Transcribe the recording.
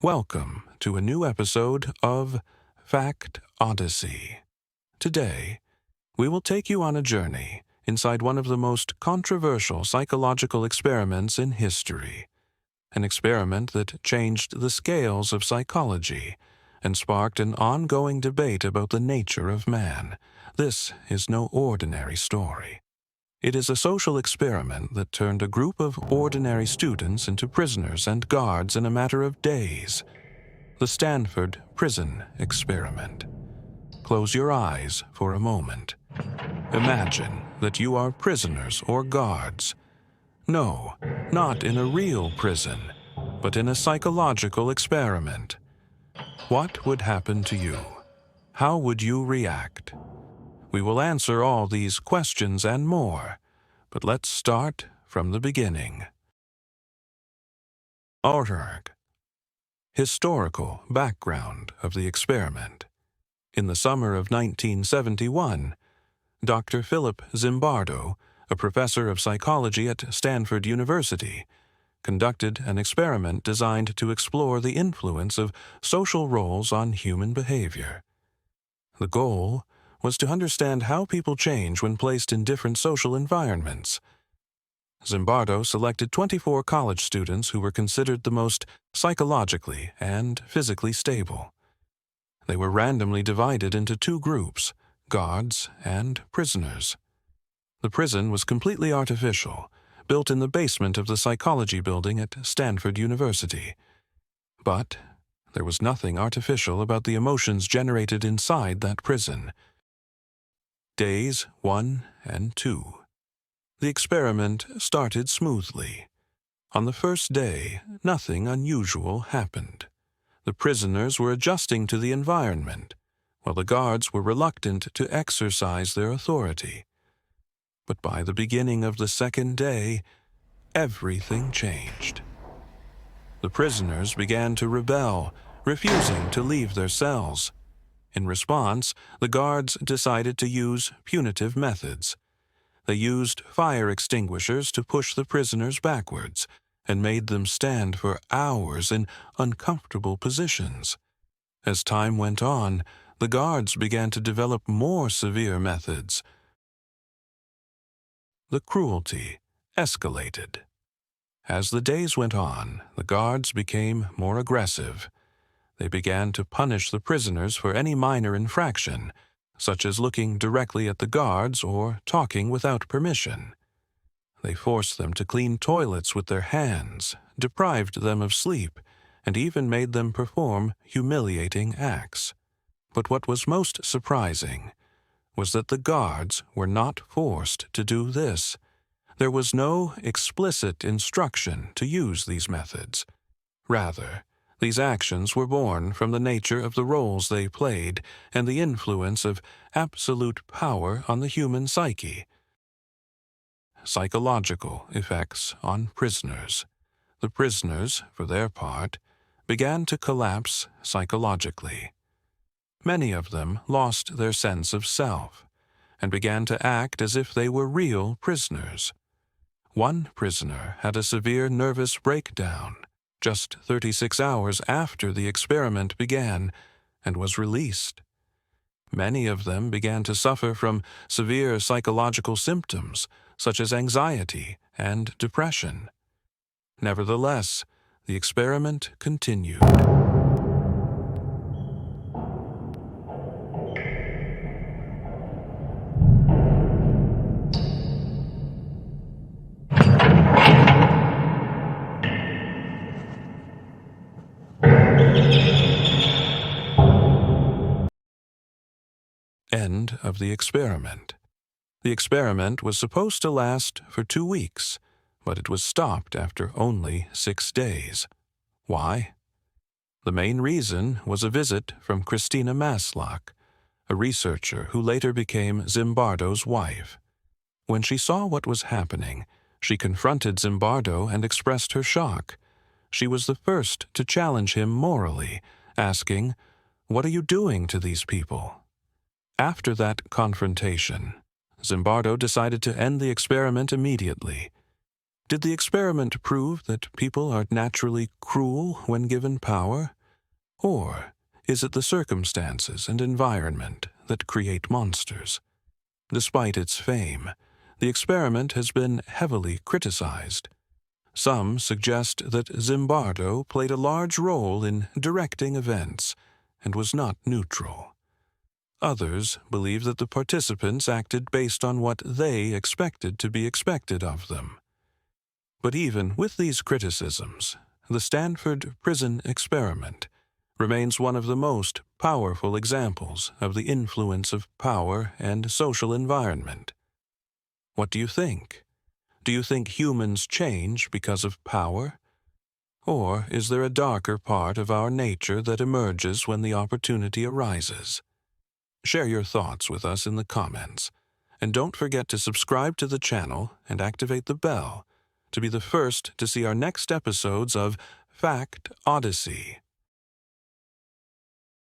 Welcome to a new episode of Fact Odyssey. Today, we will take you on a journey inside one of the most controversial psychological experiments in history. An experiment that changed the scales of psychology and sparked an ongoing debate about the nature of man. This is no ordinary story. It is a social experiment that turned a group of ordinary students into prisoners and guards in a matter of days. The Stanford Prison Experiment. Close your eyes for a moment. Imagine that you are prisoners or guards. No, not in a real prison, but in a psychological experiment. What would happen to you? How would you react? We will answer all these questions and more, but let's start from the beginning. Org. Historical background of the experiment. In the summer of 1971, Dr. Philip Zimbardo, a professor of psychology at Stanford University, conducted an experiment designed to explore the influence of social roles on human behavior. The goal was to understand how people change when placed in different social environments. Zimbardo selected 24 college students who were considered the most psychologically and physically stable. They were randomly divided into two groups, guards and prisoners. The prison was completely artificial, built in the basement of the psychology building at Stanford University. But there was nothing artificial about the emotions generated inside that prison. Days 1 and 2. The experiment started smoothly. On the first day, nothing unusual happened. The prisoners were adjusting to the environment, while the guards were reluctant to exercise their authority. But by the beginning of the second day, everything changed. The prisoners began to rebel, refusing to leave their cells. In response, the guards decided to use punitive methods. They used fire extinguishers to push the prisoners backwards and made them stand for hours in uncomfortable positions. As time went on, the guards began to develop more severe methods. The cruelty escalated. As the days went on, the guards became more aggressive. They began to punish the prisoners for any minor infraction, such as looking directly at the guards or talking without permission. They forced them to clean toilets with their hands, deprived them of sleep, and even made them perform humiliating acts. But what was most surprising was that the guards were not forced to do this. There was no explicit instruction to use these methods. Rather, these actions were born from the nature of the roles they played and the influence of absolute power on the human psyche. Psychological effects on prisoners. The prisoners, for their part, began to collapse psychologically. Many of them lost their sense of self and began to act as if they were real prisoners. One prisoner had a severe nervous breakdown just 36 hours after the experiment began and was released. Many of them began to suffer from severe psychological symptoms such as anxiety and depression. Nevertheless, the experiment continued. End of the experiment. The experiment was supposed to last for 2 weeks, but it was stopped after only 6 days. Why? The main reason was a visit from Christina Maslach, a researcher who later became Zimbardo's wife. When she saw what was happening, she confronted Zimbardo and expressed her shock. She was the first to challenge him morally, asking, "What are you doing to these people?" After that confrontation, Zimbardo decided to end the experiment immediately. Did the experiment prove that people are naturally cruel when given power? Or is it the circumstances and environment that create monsters? Despite its fame, the experiment has been heavily criticized. Some suggest that Zimbardo played a large role in directing events and was not neutral. Others believe that the participants acted based on what they expected to be expected of them. But even with these criticisms, the Stanford Prison Experiment remains one of the most powerful examples of the influence of power and social environment. What do you think? Do you think humans change because of power? Or is there a darker part of our nature that emerges when the opportunity arises? Share your thoughts with us in the comments, and don't forget to subscribe to the channel and activate the bell to be the first to see our next episodes of Fact Odyssey.